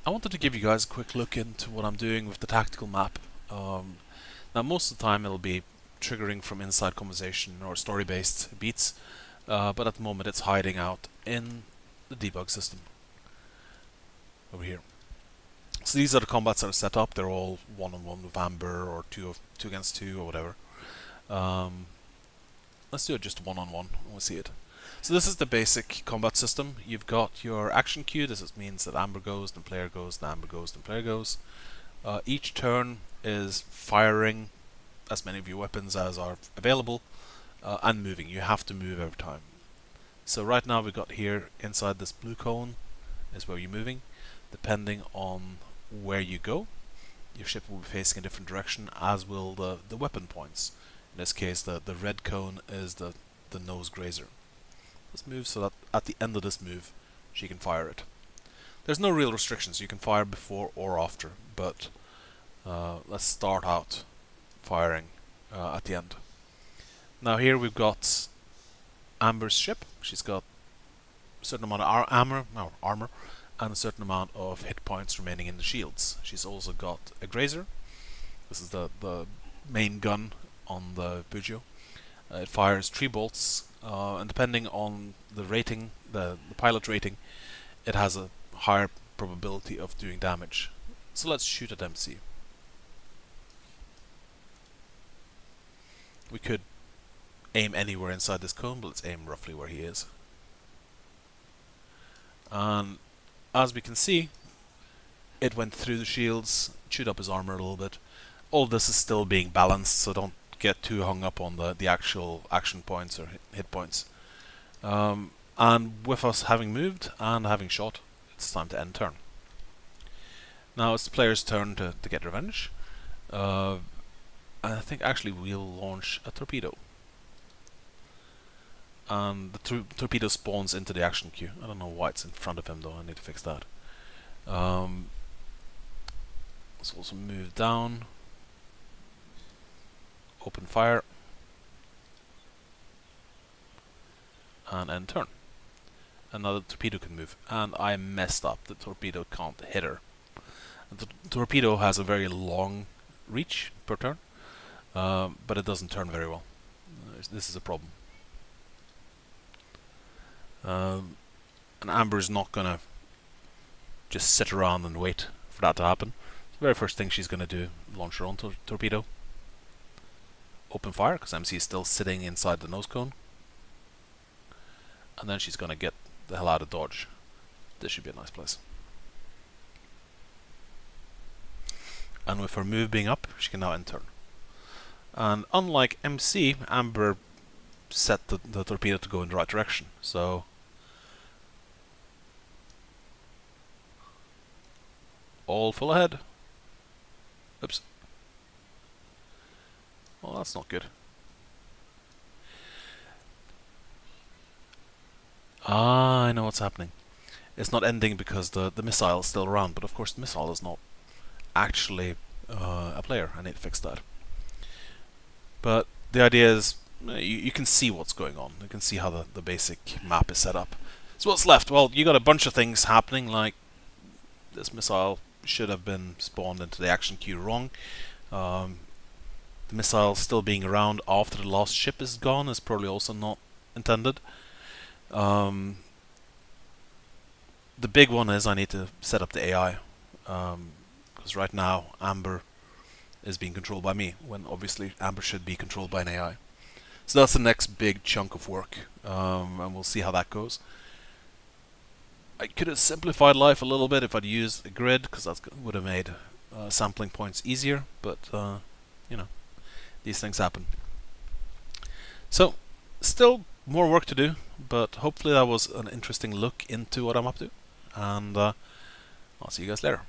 I wanted to give you guys a quick look into what I'm doing with the tactical map. Now, most of the time it'll be triggering from inside conversation or story-based beats, but at the moment it's hiding out in the debug system over here. So these are the combats that are set up. They're all one-on-one with Amber or two against two or whatever. Let's do it just one-on-one and we'll see it. So this is the basic combat system. You've got your action queue. This means that Amber goes, then player goes, then Amber goes, then player goes. Each turn is firing as many of your weapons as are available and moving. You have to move every time. So right now we've got here inside this blue cone is where you're moving. Depending on where you go, your ship will be facing a different direction, as will the weapon points. In this case, the red cone is the nose grazer. Let's move so that at the end of this move, she can fire it. There's no real restrictions. You can fire before or after, but let's start out firing at the end. Now here we've got Amber's ship. She's got a certain amount of armor and a certain amount of hit points remaining in the shields. She's also got a grazer. This is the main gun on the Bugio. It fires 3 bolts, and depending on the rating, the pilot rating, it has a higher probability of doing damage. So let's shoot at MC. We could aim anywhere inside this cone, but let's aim roughly where he is. And as we can see, it went through the shields, chewed up his armor a little bit. All this is still being balanced, so don't get too hung up on the actual action points or hit points. And with us having moved and having shot, it's time to end turn. Now it's the player's turn to get revenge. And I think actually we'll launch a torpedo. And the torpedo spawns into the action queue. I don't know why it's in front of him though, I need to fix that. Let's also move down. Open fire. And end turn. And now the torpedo can move. And I messed up. The torpedo can't hit her. And the torpedo has a very long reach per turn, but it doesn't turn very well. This is a problem. And Amber is not gonna just sit around and wait for that to happen. The very first thing she's gonna do, launch her own torpedo. Open fire, because MC is still sitting inside the nose cone. And then she's gonna get the hell out of dodge. This should be a nice place. And with her move being up, she can now end turn. And unlike MC, Amber set the torpedo to go in the right direction. So all full ahead. Oops. Well, that's not good. Ah, I know what's happening. It's not ending because the missile is still around, but of course the missile is not actually a player. I need to fix that. But the idea is, you can see what's going on. You can see how the basic map is set up. So what's left? Well, you got a bunch of things happening, like this missile should have been spawned into the action queue wrong. The missile still being around after the last ship is gone is probably also not intended. The big one is I need to set up the AI, because right now Amber is being controlled by me, when obviously Amber should be controlled by an AI. So that's the next big chunk of work, and we'll see how that goes. I could have simplified life a little bit if I'd used a grid, because that would have made sampling points easier, but you know, these things happen. So, still more work to do, but hopefully that was an interesting look into what I'm up to, and I'll see you guys later.